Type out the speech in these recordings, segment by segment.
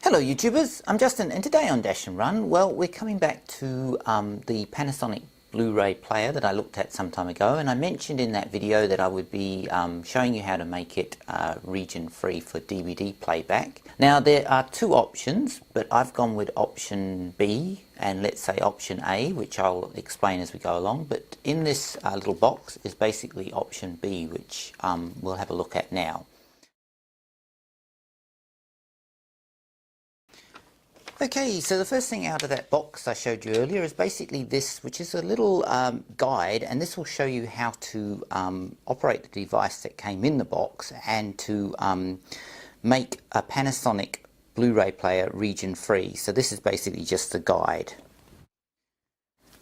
Hello YouTubers, I'm Justin and today on Dash and Run, well, we're coming back to the Panasonic Blu-ray player that I looked at some time ago, and I mentioned in that video that I would be showing you how to make it region free for DVD playback. Now there are two options, but I've gone with option B and let's say option A, which I'll explain as we go along, but in this little box is basically option B, which we'll have a look at now. Okay, so the first thing out of that box I showed you earlier is basically this, which is a little guide, and this will show you how to operate the device that came in the box and to make a Panasonic Blu-ray player region free. So this is basically just the guide.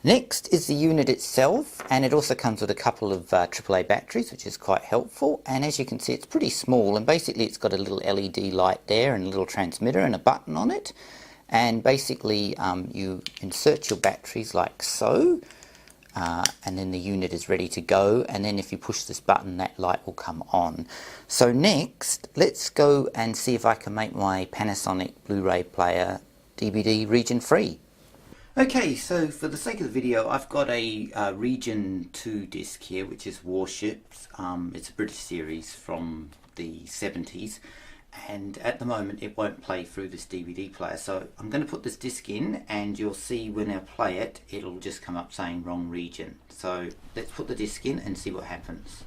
Next is the unit itself, and it also comes with a couple of AAA batteries, which is quite helpful, and as you can see it's pretty small, and basically it's got a little LED light there and a little transmitter and a button on it. And basically you insert your batteries like so, and then the unit is ready to go, and then if you push this button that light will come on. So next let's go and see if I can make my Panasonic Blu-ray player DVD region free. Okay, so for the sake of the video I've got a region 2 disc here, which is Warships. It's a British series from the 70s. And at the moment it won't play through this DVD player, so I'm going to put this disc in and you'll see when I play it it'll just come up saying wrong region. So let's put the disc in and see what happens.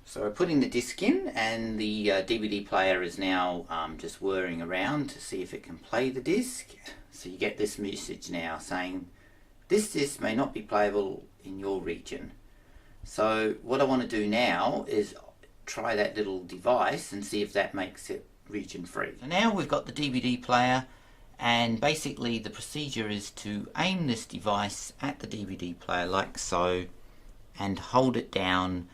So we're putting the disc in and the DVD player is now just whirring around to see if it can play the disc. So you get this message now saying this disc may not be playable in your region. So what I want to do now is try that little device and see if that makes it region free. So now we've got the DVD player, and basically the procedure is to aim this device at the DVD player like so and hold it down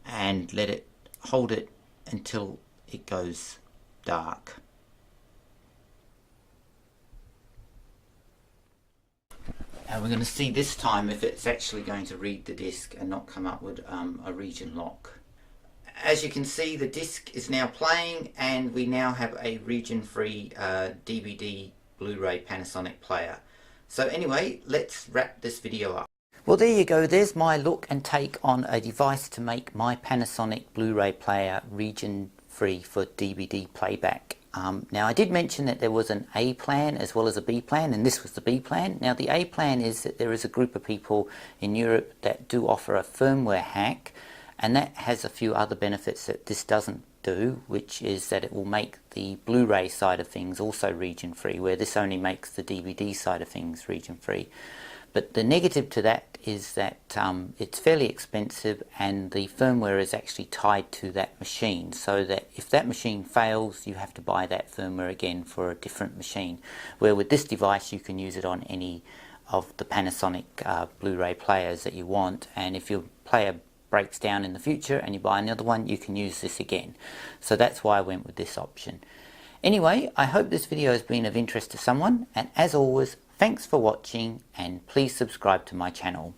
and let it hold it until it goes dark. And we're going to see this time if it's actually going to read the disc and not come up with a region lock. As you can see, the disc is now playing and we now have a region free DVD Blu-ray Panasonic player. So anyway, let's wrap this video up. Well, there you go, there's my look and take on a device to make my Panasonic Blu-ray player region free for DVD playback. Now I did mention that there was an A plan as well as a B plan, and this was the B plan. Now the A plan is that there is a group of people in Europe that do offer a firmware hack, and that has a few other benefits that this doesn't do, which is that it will make the Blu-ray side of things also region free, where this only makes the DVD side of things region free. But the negative to that is that it's fairly expensive and the firmware is actually tied to that machine, so that if that machine fails you have to buy that firmware again for a different machine, where with this device you can use it on any of the Panasonic Blu-ray players that you want, and if your player breaks down in the future and you buy another one you can use this again. So that's why I went with this option. Anyway, I hope this video has been of interest to someone, and as always, thanks for watching and please subscribe to my channel.